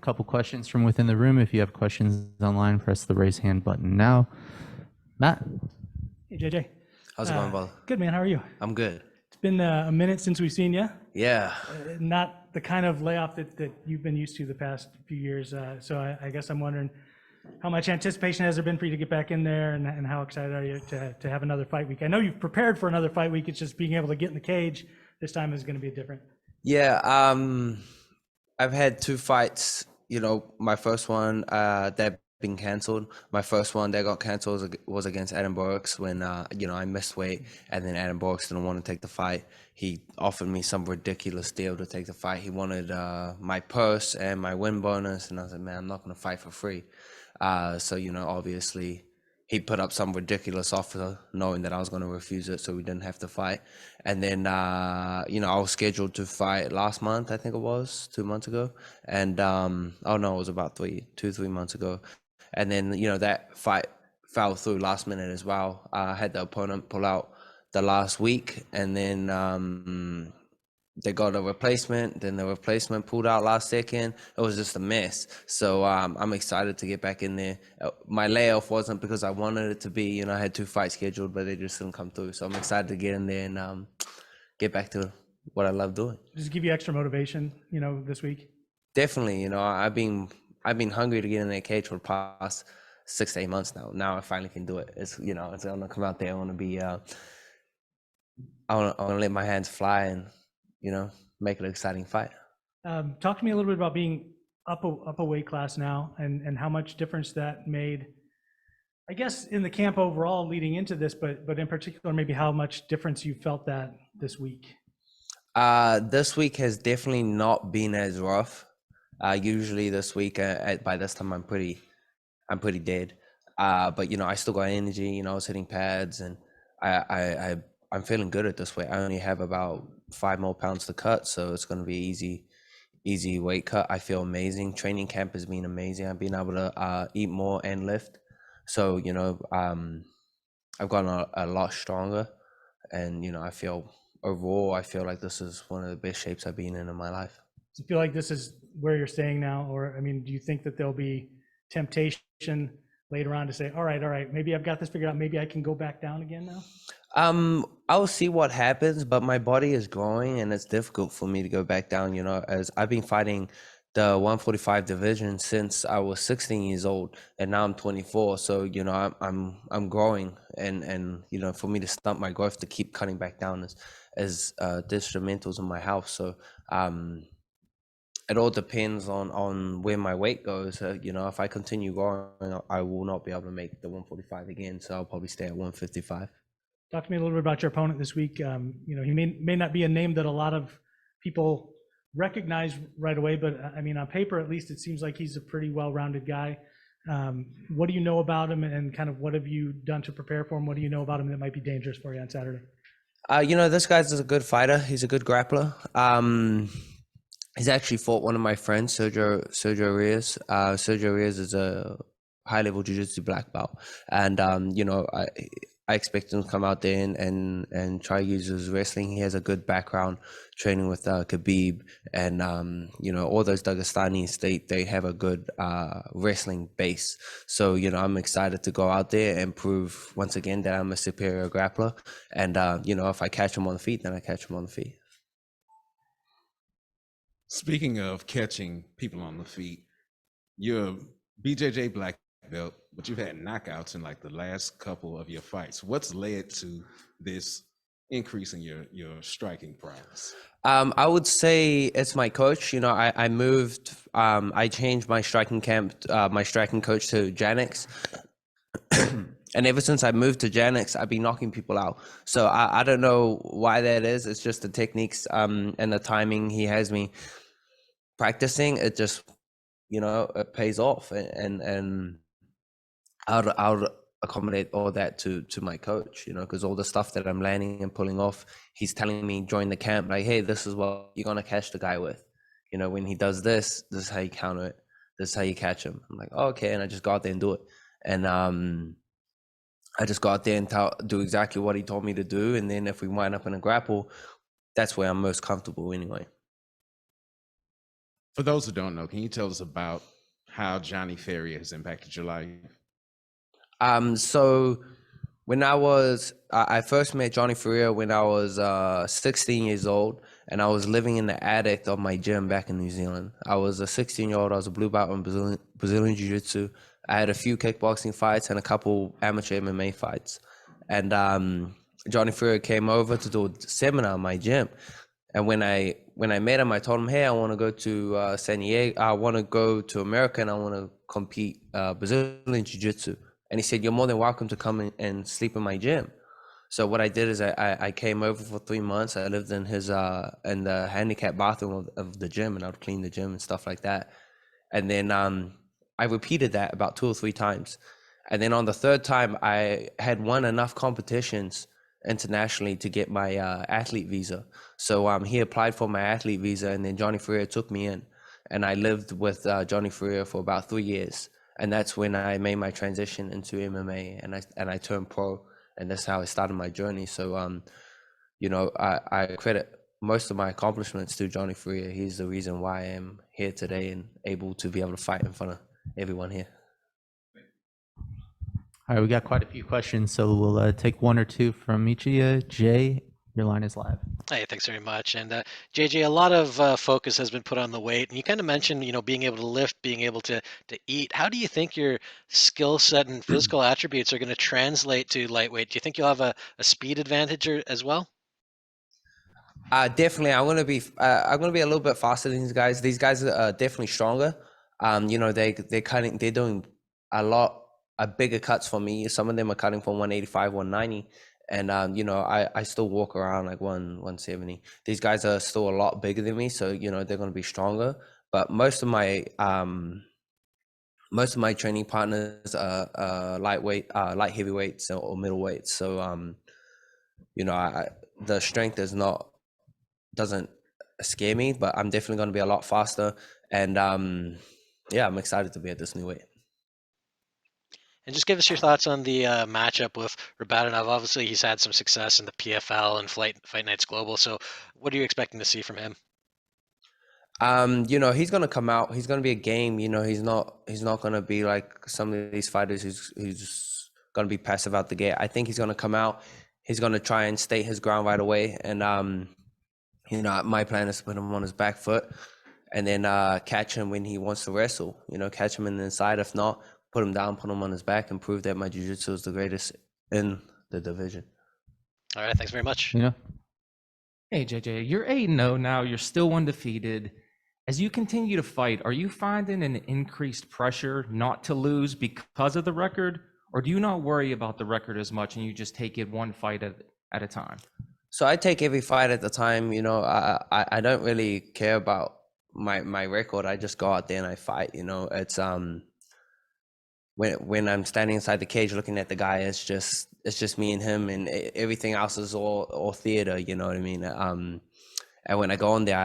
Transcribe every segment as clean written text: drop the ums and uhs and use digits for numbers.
couple questions from within the room. If you have questions online, press the raise hand button now. Matt. Hey, JJ. How's it going, Ball? Good, man. How are you? I'm good. It's been a minute since we've seen you. Yeah. Not the kind of layoff that you've been used to the past few years. So I guess I'm wondering how much anticipation has there been for you to get back in there, and how excited are you to have another fight week? I know you've prepared for another fight week. It's just being able to get in the cage this time is going to be different. Yeah. I've had 2 fights. You know, my first one that been canceled. My first one that got canceled was against Adam Borks when I missed weight, and then Adam Borks didn't want to take the fight. He offered me some ridiculous deal to take the fight. He wanted my purse and my win bonus, and I said, man, I'm not going to fight for free. So obviously he put up some ridiculous offer knowing that I was going to refuse it, so we didn't have to fight. And then I was scheduled to fight last month, I think it was 2 months ago, and it was about 3 months ago. And then that fight fell through last minute as well. I had the opponent pull out the last week, and then they got a replacement. Then the replacement pulled out last second. It was just a mess. So I'm excited to get back in there. My layoff wasn't because I wanted it to be. I had 2 fights scheduled, but they just didn't come through. So I'm excited to get in there and get back to what I love doing. Does it give you extra motivation, this week? Definitely. I've been hungry to get in that cage for the past 6 to 8 months now. Now I finally can do it. It's it's gonna come out there. I want to be. I want to let my hands fly and make it an exciting fight. Talk to me a little bit about being up a weight class now, and how much difference that made, I guess, in the camp overall leading into this, but in particular, maybe how much difference you felt that this week. This week has definitely not been as rough. Usually this week, by this time, I'm pretty dead. But I still got energy. I was hitting pads, and I'm feeling good at this weight. I only have about 5 more pounds to cut, so it's going to be easy weight cut. I feel amazing. Training camp has been amazing. I've been able to eat more and lift. So I've gotten a lot stronger, and I feel like this is one of the best shapes I've been in my life. Do you feel like this is where you're staying now, or do you think that there'll be temptation later on to say, all right, maybe I've got this figured out, maybe I can go back down again now? I'll see what happens, but my body is growing and it's difficult for me to go back down, as I've been fighting the 145 division since I was 16 years old, and now I'm 24. So, I'm growing, and for me to stunt my growth to keep cutting back down is detrimental to my health. So, it all depends on where my weight goes. If I continue growing, I will not be able to make the 145 again. So I'll probably stay at 155. Talk to me a little bit about your opponent this week. He may not be a name that a lot of people recognize right away, but on paper, at least, it seems like he's a pretty well-rounded guy. What do you know about him, and kind of what have you done to prepare for him? What do you know about him that might be dangerous for you on Saturday? This guy's a good fighter. He's a good grappler. He's actually fought one of my friends, Sergio Reyes. Sergio Reyes is a high-level jiu-jitsu black belt, and I expect him to come out there and try to use his wrestling. He has a good background training with Khabib, and all those Dagestanis. They have a good wrestling base. So I'm excited to go out there and prove once again that I'm a superior grappler. And if I catch him on the feet, then I catch him on the feet. Speaking of catching people on the feet, you're a BJJ black belt, but you've had knockouts in like the last couple of your fights. What's led to this increase in your striking prowess? I would say it's my coach. I moved, I changed my striking coach to Janix. And ever since I moved to Janix, I've been knocking people out. So I don't know why that is. It's just the techniques and the timing he has me practicing. It just, it pays off. And I'll accommodate all that to my coach, because all the stuff that I'm landing and pulling off, he's telling me join the camp, like, hey, this is what you're going to catch the guy with. When he does this is how you counter it. This is how you catch him. I'm like, oh, okay. And I just go out there and do it. And I just go out there and do exactly what he told me to do. And then if we wind up in a grapple, that's where I'm most comfortable anyway. For those who don't know, can you tell us about how Johnny Ferrier has impacted your life? So when I first met Johnny Ferrier when I was 16 years old, and I was living in the attic of my gym back in New Zealand. I was a 16-year-old. I was a blue belt in Brazilian Jiu-Jitsu. I had a few kickboxing fights and a couple amateur MMA fights. And Johnny Ferrier came over to do a seminar in my gym. And when I met him, I told him, "Hey, I want to go to San Diego. I want to go to America, and I want to compete Brazilian Jiu-Jitsu." And he said, "You're more than welcome to come in and sleep in my gym." So what I did is I came over for 3 months. I lived in his in the handicap bathroom of the gym, and I would clean the gym and stuff like that. And then I repeated that about 2 or 3 times. And then on the third time, I had won enough competitions internationally to get my athlete visa. So he applied for my athlete visa, and then Johnny Ferrier took me in, and I lived with Johnny Ferrier for about 3 years. And that's when I made my transition into MMA, and I turned pro, and that's how I started my journey. So you know, I credit most of my accomplishments to Johnny Ferrier. He's the reason why I am here today and able to be able to fight in front of everyone here. All right, we got quite a few questions, so we'll take one or two from each of you. Jay, your line is live. Hey, thanks very much. And JJ, a lot of focus has been put on the weight, and you kind of mentioned, being able to lift, being able to eat. How do you think your skill set and physical attributes are going to translate to lightweight? Do you think you'll have a speed advantage as well? Definitely, I'm gonna be a little bit faster than these guys. These guys are definitely stronger. They're doing a bigger cuts for me. Some of them are cutting from 185, 190, and I still walk around like 170. These guys are still a lot bigger than me, so they're gonna be stronger. But most of my training partners are lightweight, light heavyweights or middleweights. So the strength doesn't scare me, but I'm definitely going to be a lot faster. And I'm excited to be at this new weight. And just give us your thoughts on the matchup with Rabadanov. Obviously, he's had some success in the PFL and Fight Nights Global. So, what are you expecting to see from him? He's going to come out. He's going to be a game. He's not going to be like some of these fighters who's going to be passive out the gate. I think he's going to come out. He's going to try and state his ground right away. And my plan is to put him on his back foot and then catch him when he wants to wrestle. Catch him in the inside. If not, put him down, put him on his back, and prove that my jiu-jitsu is the greatest in the division. All right, thanks very much. Yeah. Hey, JJ, you're 8-0 now. You're still undefeated. As you continue to fight, are you finding an increased pressure not to lose because of the record, or do you not worry about the record as much and you just take it one fight at a time? So I take every fight at the time. I don't really care about my record. I just go out there and I fight. It's when I'm standing inside the cage looking at the guy, it's just me and him, and everything else is all theater. You know what I mean? And when I go on there,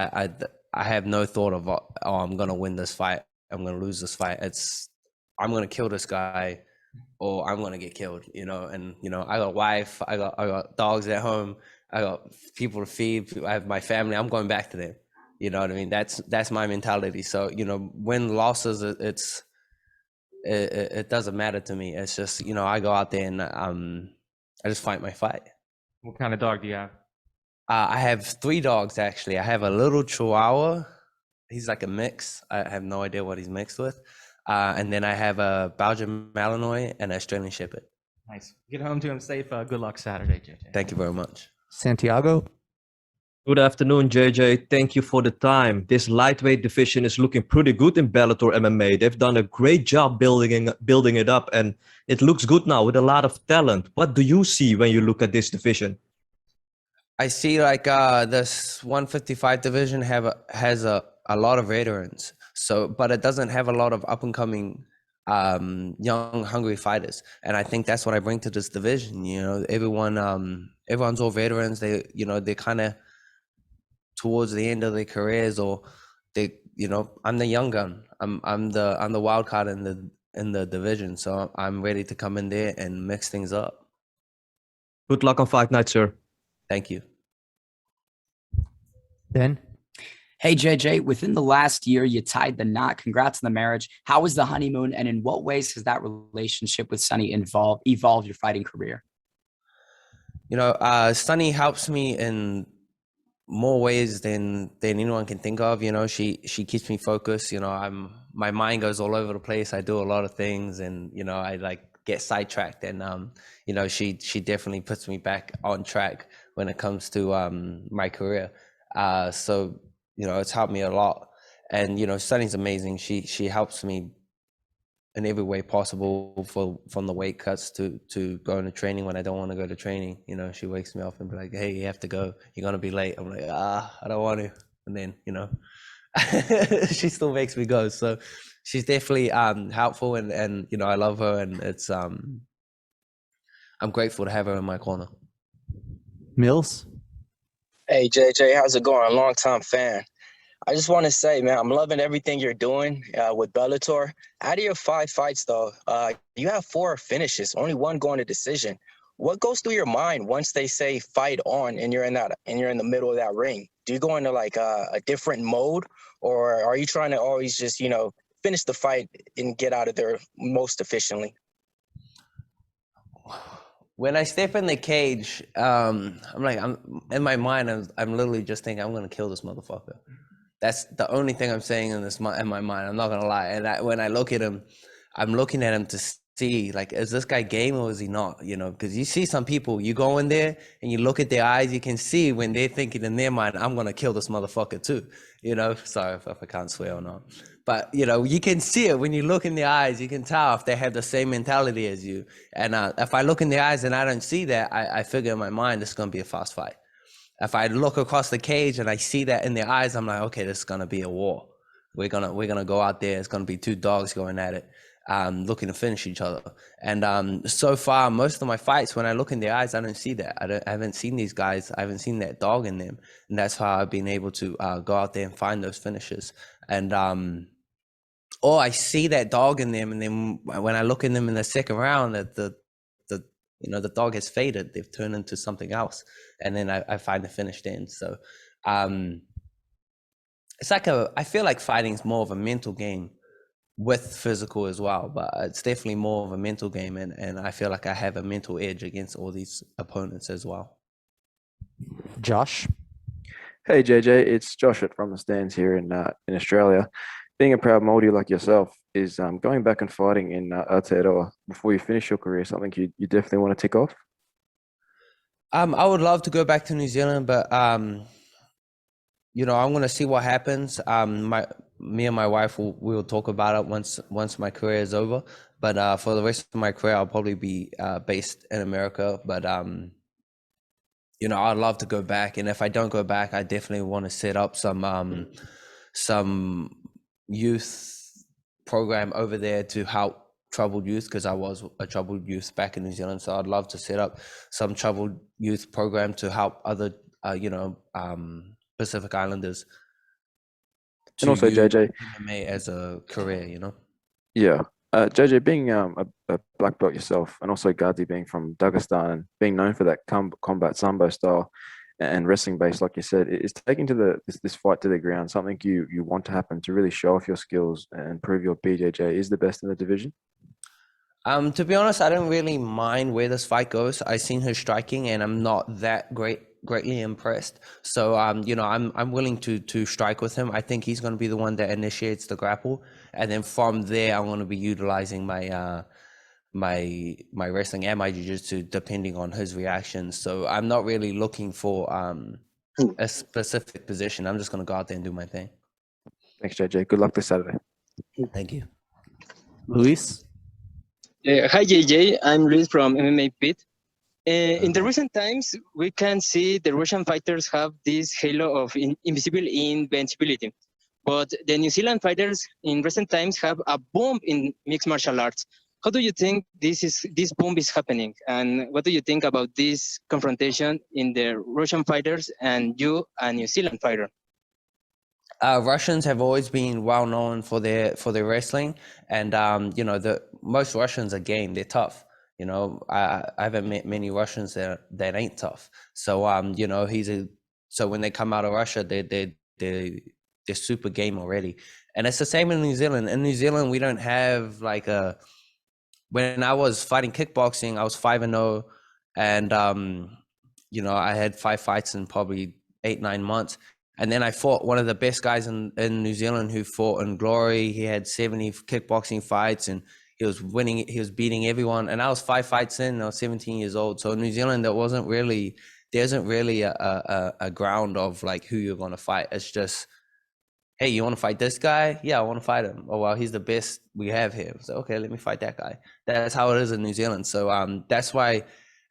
I have no thought of I'm gonna win this fight, I'm gonna lose this fight. I'm gonna kill this guy, or I'm gonna get killed. And I got a wife, I got dogs at home, I got people to feed, I have my family. I'm going back to them. You know what I mean? That's my mentality. So win losses, it doesn't matter to me. It's just I go out there and I just fight my fight. What kind of dog do you have? I have 3 dogs actually. I have a little Chihuahua. He's like a mix. I have no idea what he's mixed with. And then I have a Belgian Malinois and an Australian Shepherd. Nice. Get home to him safe. Good luck Saturday, JJ. Thank you very much. Santiago. Good afternoon, JJ. Thank you for the time. This lightweight division is looking pretty good in Bellator MMA. They've done a great job building it up, and it looks good now with a lot of talent. What do you see when you look at this division? I see like this 155 division has a lot of veterans. So, but it doesn't have a lot of up and coming young, hungry fighters. And I think that's what I bring to this division. Everyone's all veterans. They're kind of towards the end of their careers, or I'm the young gun. I'm the wild card in the division. So I'm ready to come in there and mix things up. Good luck on Fight Night, sir. Thank you. Ben. Hey, JJ, within the last year, you tied the knot. Congrats on the marriage. How was the honeymoon? And in what ways has that relationship with Sunny evolved your fighting career? You know, Sunny helps me in more ways than anyone can think of. You know, she keeps me focused. You know, my mind goes all over the place. I do a lot of things, and you know, I like get sidetracked. And you know, she definitely puts me back on track when it comes to my career. So you know, it's helped me a lot. And you know, Sunny's amazing. She helps me in every way possible, from the weight cuts to going to training when I don't want to go to training. You know, she wakes me up and be like, "Hey, you have to go. You're gonna be late." I'm like, I don't want to. And then you know, she still makes me go. So she's definitely helpful, and you know, I love her, and it's I'm grateful to have her in my corner. Mills? Hey JJ, how's it going? Long time fan. I just want to say, man, I'm loving everything you're doing with Bellator. Out of your 5 fights, though, you have 4 finishes, only 1 going to decision. What goes through your mind once they say fight on, and you're in the middle of that ring? Do you go into like a different mode, or are you trying to always just finish the fight and get out of there most efficiently? When I step in the cage, I'm in my mind. I'm literally just thinking, I'm gonna kill this motherfucker. That's the only thing I'm saying in my mind. I'm not gonna lie. And when I look at him, I'm looking at him to see, like, is this guy game or is he not? You know, because you see some people, you go in there and you look at their eyes, you can see when they're thinking in their mind, I'm gonna kill this motherfucker too. You know, sorry if I can't swear or not, but you know, you can see it when you look in their eyes. You can tell if they have the same mentality as you. And if I look in their eyes and I don't see that, I figure in my mind it's gonna be a fast fight. If I look across the cage and I see that in their eyes, I'm like, okay, this is gonna be a war. We're gonna go out there. It's gonna be 2 dogs going at it, looking to finish each other. And so far, most of my fights, when I look in their eyes, I don't see that. I haven't seen these guys. I haven't seen that dog in them, and that's how I've been able to go out there and find those finishes. And or I see that dog in them, and then when I look in them in the second round, that the you know, the dog has faded. They've turned into something else, and then I find the finished end. So it's like I feel like fighting is more of a mental game with physical as well, but it's definitely more of a mental game, and I feel like I have a mental edge against all these opponents as well. Josh? Hey JJ, it's Josh from the stands here in Australia. Being a proud Māori like yourself, is going back and fighting in Aotearoa before you finish your career something you definitely want to tick off? I would love to go back to New Zealand, but you know, I'm gonna see what happens. Me and my wife we'll talk about it once my career is over. But for the rest of my career, I'll probably be based in America. But you know, I'd love to go back, and if I don't go back, I definitely want to set up some youth program over there to help troubled youth, because I was a troubled youth back in New Zealand. So I'd love to set up some troubled youth program to help other you know, Pacific Islanders And also use JJ, MMA as a career, you know. yeah, JJ, being a black belt yourself, and also Gadi being from Dagestan and being known for that combat sambo style and wrestling base, like you said, is taking to this fight to the ground something you want to happen to really show off your skills and prove your BJJ is the best in the division? To be honest, I don't really mind where this fight goes. I've seen her striking, and I'm not that greatly impressed. So you know, I'm willing to strike with him. I think he's going to be the one that initiates the grapple, and then from there, I'm going to be utilizing my my wrestling and my jiu-jitsu depending on his reactions. So I'm not really looking for a specific position. I'm just going to go out there and do my thing. Thanks, JJ. Good luck this Saturday. Thank you. Luis? Hi, JJ. I'm Luis from MMA Pit. In the recent times, we can see the Russian fighters have this halo of invisible invincibility. But the New Zealand fighters in recent times have a boom in mixed martial arts. How do you think this boom is happening? And what do you think about this confrontation in the Russian fighters and you, a New Zealand fighter? Russians have always been well known for their wrestling, and you know, most Russians are game. They're tough. You know, I haven't met many Russians that ain't tough. So you know, so when they come out of Russia, they they're super game already. And it's the same in New Zealand. In New Zealand, we don't have like a. When I was fighting kickboxing, I was 5-0, and I had 5 fights in probably 8-9 months. And then I fought one of the best guys in New Zealand who fought in Glory. He had 70 kickboxing fights and he was winning. He was beating everyone. And I was 5 fights in, and I was 17 years old. So in New Zealand, there isn't really a ground of like who you're going to fight. It's just, hey, you want to fight this guy? Yeah, I want to fight him. Oh, well, he's the best we have here. So, okay, let me fight that guy. That's how it is in New Zealand. So that's why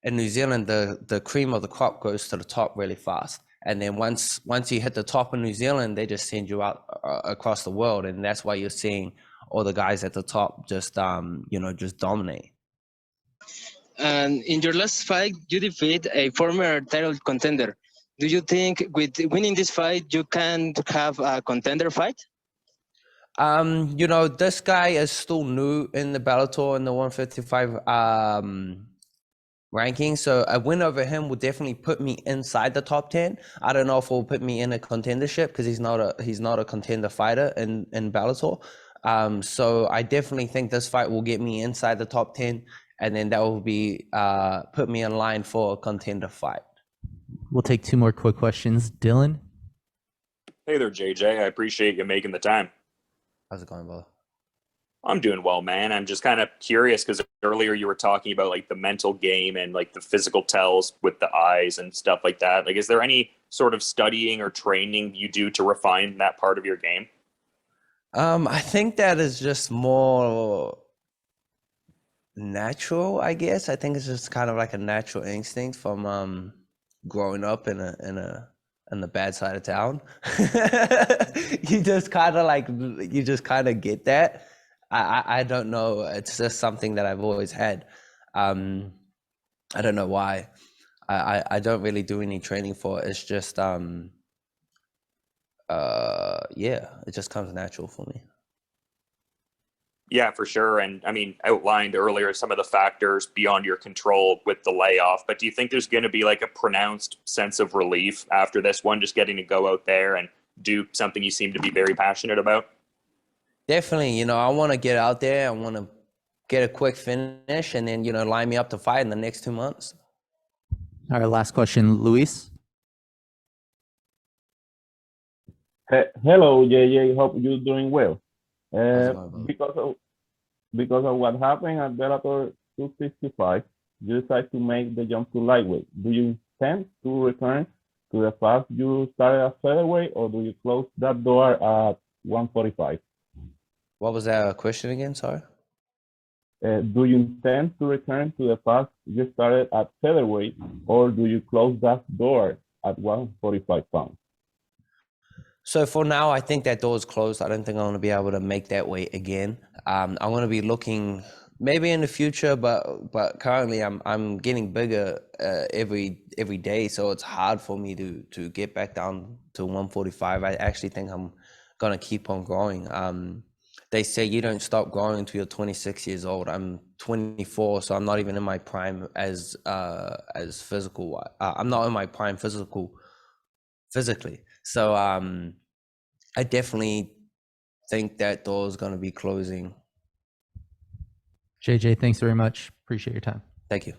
in New Zealand, the cream of the crop goes to the top really fast. And then once you hit the top in New Zealand, they just send you out across the world. And that's why you're seeing all the guys at the top just dominate. And in your last fight, you defeat a former title contender. Do you think with winning this fight, you can have a contender fight? This guy is still new in the Bellator in the 155 ranking, so a win over him will definitely put me inside the top 10. I don't know if it will put me in a contendership because he's not a contender fighter in Bellator. So I definitely think this fight will get me inside the top 10, and then that will be put me in line for a contender fight. We'll take 2 more quick questions. Dylan? Hey there, JJ. I appreciate you making the time. How's it going, brother? I'm doing well, man. I'm just kind of curious because earlier you were talking about like the mental game and like the physical tells with the eyes and stuff like that. Like, is there any sort of studying or training you do to refine that part of your game? I think that is just more natural, I guess. I think it's just kind of like a natural instinct from growing up in the bad side of town. You just kind of get that. I don't know. It's just something that I've always had. I don't know why. I don't really do any training for it. It's just it just comes natural for me. Yeah, for sure. And I mean, outlined earlier some of the factors beyond your control with the layoff, but do you think there's going to be like a pronounced sense of relief after this one, just getting to go out there and do something you seem to be very passionate about? Definitely, I want to get out there. I want to get a quick finish and then, line me up to fight in the next 2 months. All right, last question, Luis. Hello, JJ. Hope you're doing well. How's it going, brother? Because of what happened at Bellator 265, you decided to make the jump to lightweight. Do you intend to return to the path you started at featherweight, or do you close that door at 145? What was that question again? Sorry. Do you intend to return to the path you started at featherweight, or do you close that door at 145 pounds? So for now, I think that door is closed. I don't think I'm going to be able to make that weight again. I'm going to be looking maybe in the future, but currently I'm getting bigger every day, so it's hard for me to get back down to 145. I actually think I'm going to keep on growing. They say you don't stop growing until you're 26 years old. I'm 24, so I'm not even in my prime as physical. I'm not in my prime physically. So I definitely think that door is going to be closing. JJ, thanks very much. Appreciate your time. Thank you.